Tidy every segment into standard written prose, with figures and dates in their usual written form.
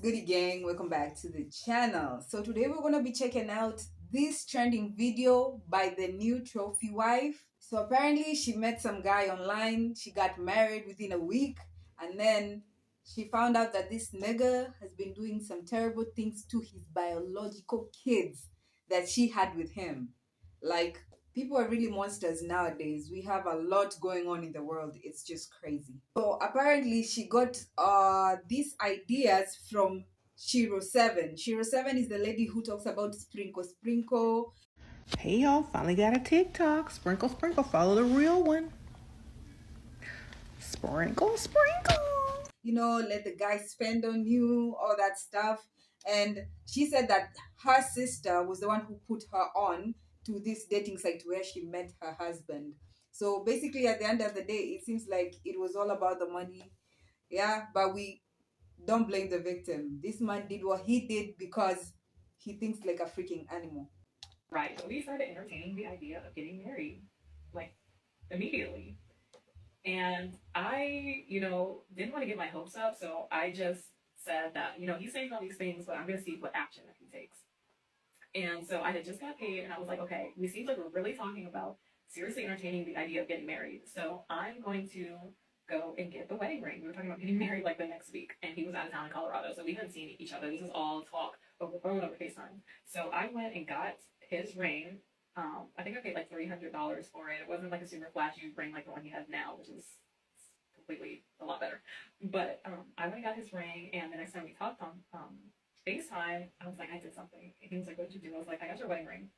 goody gang, welcome back to the channel. So today we're going to be checking out this trending video by the new trophy wife. So apparently she met some guy online, she got married within a week, and then she found out that this nigga has been doing some terrible things to his biological kids that she had with him. Like, people are really monsters nowadays. We have a lot going on in the world. It's just crazy. So apparently she got these ideas from Shiro 7. Shiro 7 is the lady who talks about sprinkle sprinkle. Hey y'all, finally got a TikTok. Sprinkle, sprinkle, follow the real one. Sprinkle, sprinkle. Let the guy spend on you, all that stuff. And she said that her sister was the one who put her on to this dating site where she met her husband. So basically, at the end of the day, it seems like it was all about the money. Yeah, but we don't blame the victim. This man did what he did because he thinks like a freaking animal. Right. So we started entertaining the idea of getting married, like immediately. And I, didn't want to get my hopes up. So I just said that, he's saying all these things, but I'm going to see what action that he takes. And so I had just got paid and I was like, okay, we seem like we're really talking about seriously entertaining the idea of getting married. So I'm going to go and get the wedding ring. We were talking about getting married like the next week, and he was out of town in Colorado. So we hadn't seen each other. This is all talk over phone, over FaceTime. So I went and got his ring. I think I paid like $300 for it. It wasn't like a super flashy ring like the one he has now, which is completely a lot better. But I went and got his ring, and the next time we talked on FaceTime, I was like, I did something. And he was like, what did you do? I was like, I got your wedding ring.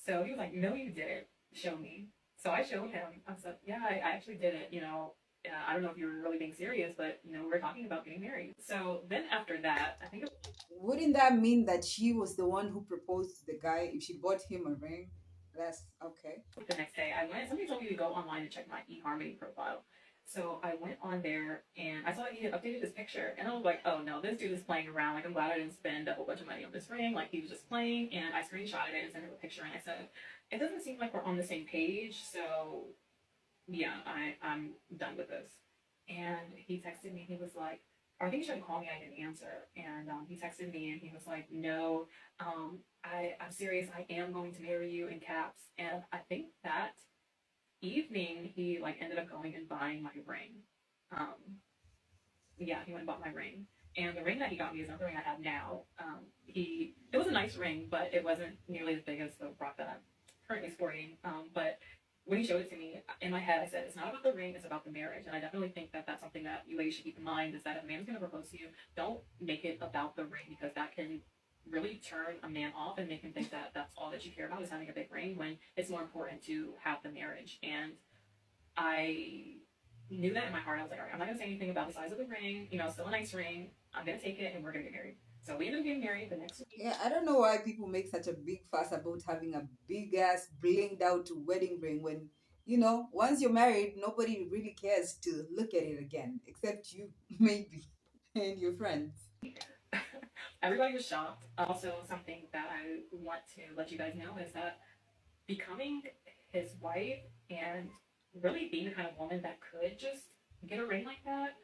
So he was like, no, you didn't. Show me. So I showed him. I said, yeah, I actually did it. I don't know if you were really being serious, but we were talking about getting married. So then after that, I think Wouldn't that mean that she was the one who proposed to the guy if she bought him a ring? That's okay. the next day I went. Somebody told me to go online and check my eHarmony profile. So I went on there and I saw that he had updated his picture, and I was like, oh no, this dude is playing around. Like, I'm glad I didn't spend a whole bunch of money on this ring. Like, he was just playing. And I screenshotted it and sent him a picture, and I said, it doesn't seem like we're on the same page. So yeah, I'm done with this. And he texted me. He was like, or I think he tried to call me. I didn't answer. And he texted me and he was like, no, I'm serious. I am going to marry you, in caps. And I think that evening he like ended up going and buying my ring. Yeah, he went and bought my ring. And the ring that he got me is not the ring I have now. It was a nice ring, but it wasn't nearly as big as the rock that I'm currently sporting. But when he showed it to me, in my head, I said, it's not about the ring, it's about the marriage. And I definitely think that that's something that you ladies should keep in mind, is that if a man's going to propose to you, don't make it about the ring, because that can really turn a man off and make him think that that's all that you care about is having a big ring, when it's more important to have the marriage. And I knew that in my heart. I was like, all right, I'm not going to say anything about the size of the ring. Still a nice ring. I'm going to take it and we're going to get married. So we ended up getting married the next week. Yeah, I don't know why people make such a big fuss about having a big ass blinged out wedding ring when, once you're married, nobody really cares to look at it again, except you, maybe, and your friends. Everybody was shocked. Also, something that I want to let you guys know is that becoming his wife and really being the kind of woman that could just get a ring like that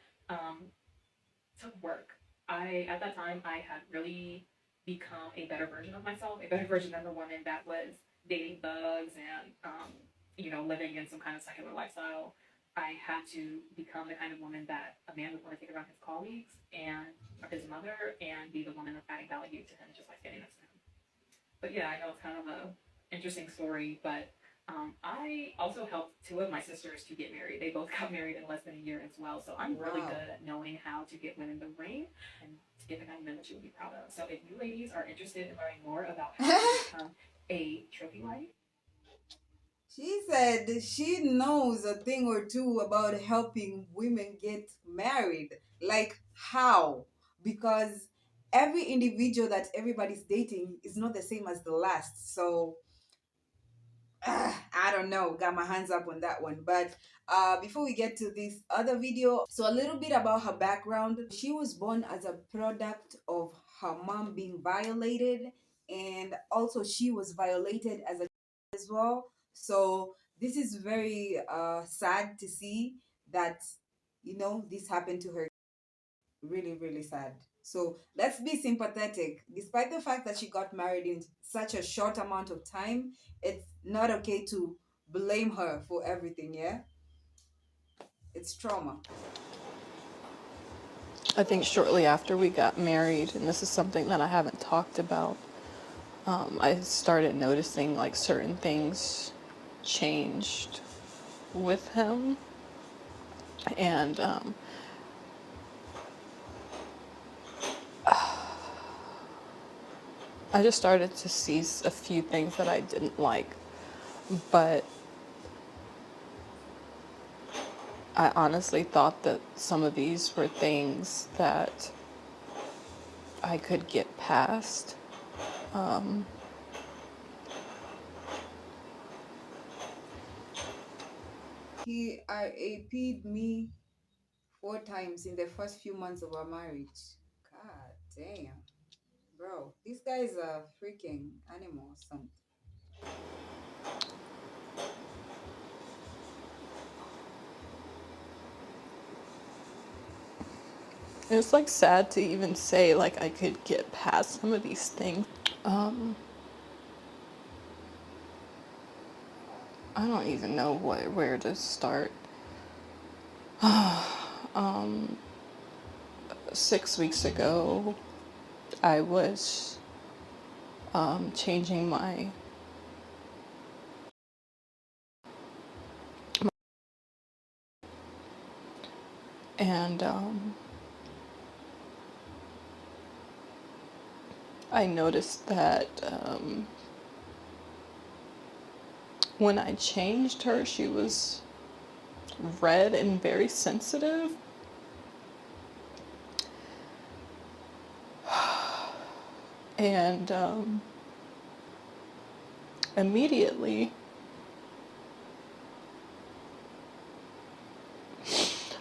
took work. At that time, I had really become a better version of myself, a better version of the woman that was dating thugs and, living in some kind of secular lifestyle. I had to become the kind of woman that a man would want to take around his colleagues and his mother, and be the woman of adding value to him just by standing next to him. But yeah, I know it's kind of a interesting story, but I also helped two of my sisters to get married. They both got married in less than a year as well. So I'm really Wow. good at knowing how to get women the ring and to get the kind of men that you would be proud of. So if you ladies are interested in learning more about how to become a trophy wife, She said she knows a thing or two about helping women get married. Like, how? Because every individual that everybody's dating is not the same as the last. So, I don't know. Got my hands up on that one. But before we get to this other video, so a little bit about her background. She was born as a product of her mom being violated, and also she was violated as a as well. So this is very sad to see that this happened to her. Really, really sad. So let's be sympathetic. Despite the fact that she got married in such a short amount of time, it's not okay to blame her for everything, yeah? It's trauma. I think shortly after we got married, and this is something that I haven't talked about, I started noticing like certain things changed with him. And I just started to see a few things that I didn't like. But I honestly thought that some of these were things that I could get past. He RAP'd me 4 times in the first few months of our marriage. God damn. Bro, this guy is a freaking animal or something. It's like sad to even say like I could get past some of these things. Um, I don't even know where to start. 6 weeks ago, I was changing my and I noticed that when I changed her, she was red and very sensitive. And immediately,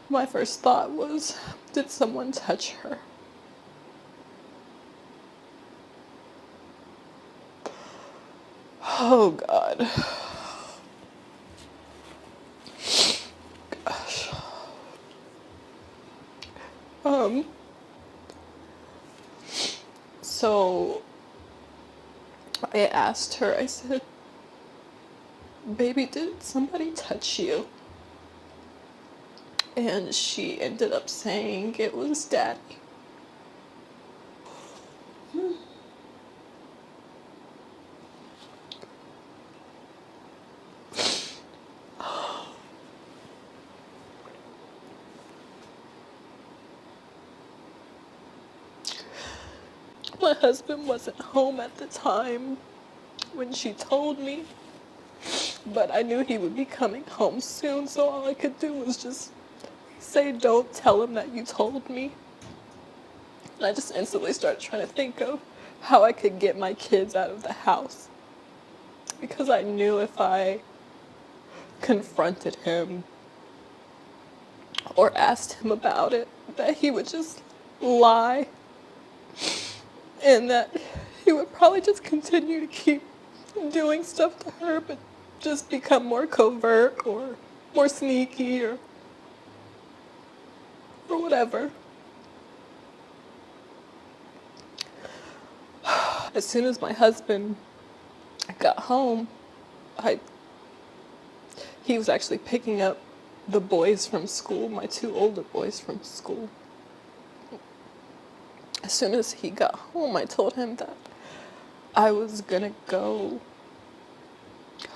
my first thought was, did someone touch her? Oh God. Gosh. So I asked her, I said, baby, did somebody touch you? And she ended up saying it was daddy. My husband wasn't home at the time when she told me, but I knew he would be coming home soon, so all I could do was just say, don't tell him that you told me. And I just instantly started trying to think of how I could get my kids out of the house. Because I knew if I confronted him or asked him about it, that he would just lie. And that he would probably just continue to keep doing stuff to her, but just become more covert or more sneaky or whatever. As soon as my husband got home, he was actually picking up the boys from school, my 2 older boys from school. As soon as he got home, I told him that I was gonna go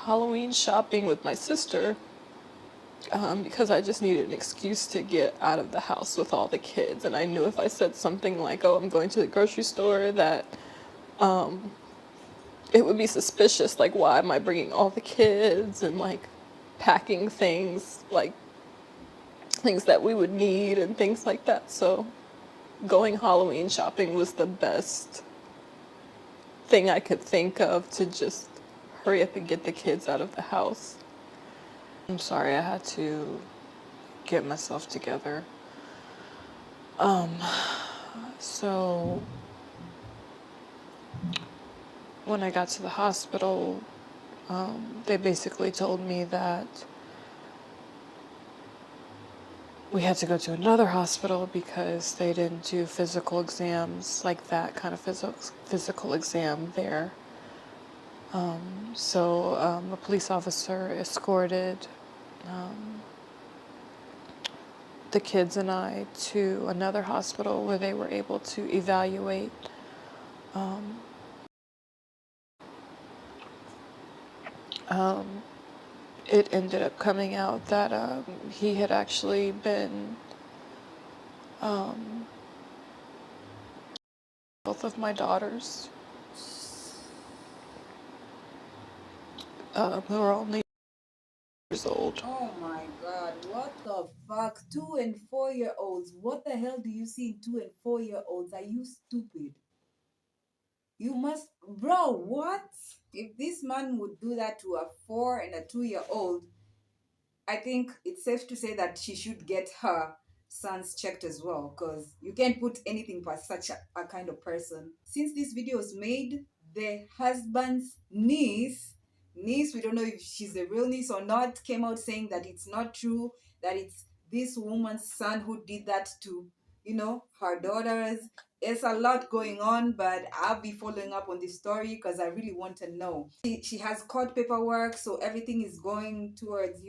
Halloween shopping with my sister because I just needed an excuse to get out of the house with all the kids. And I knew if I said something like, oh, I'm going to the grocery store, that it would be suspicious. Like, why am I bringing all the kids and like packing things, like things that we would need and things like that. So going Halloween shopping was the best thing I could think of to just hurry up and get the kids out of the house. I'm sorry, I had to get myself together. So when I got to the hospital, they basically told me that we had to go to another hospital because they didn't do physical exams like that kind of physical exam there. So a police officer escorted the kids and I to another hospital where they were able to evaluate. It ended up coming out that he had actually been both of my daughters, who are only years old. Oh my God, what the fuck? 2 and 4 year olds. What the hell do you see in 2 and 4 year olds? Are you stupid? You must, bro, what? If this man would do that to a 4 and a 2 year old, I think it's safe to say that she should get her sons checked as well, because you can't put anything past such a kind of person. Since this video was made, the husband's niece, we don't know if she's a real niece or not, came out saying that it's not true, that it's this woman's son who did that to, her daughters. It's a lot going on, but I'll be following up on this story because I really want to know. She has court paperwork, so everything is going towards,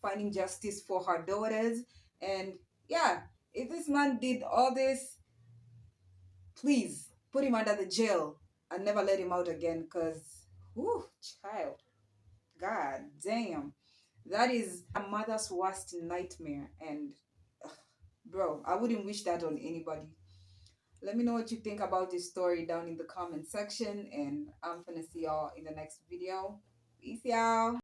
finding justice for her daughters. And yeah, if this man did all this, please put him under the jail and never let him out again, because, whew, child, God damn. That is a mother's worst nightmare. And, bro, I wouldn't wish that on anybody. Let me know what you think about this story down in the comment section, and I'm gonna see y'all in the next video. Peace, y'all.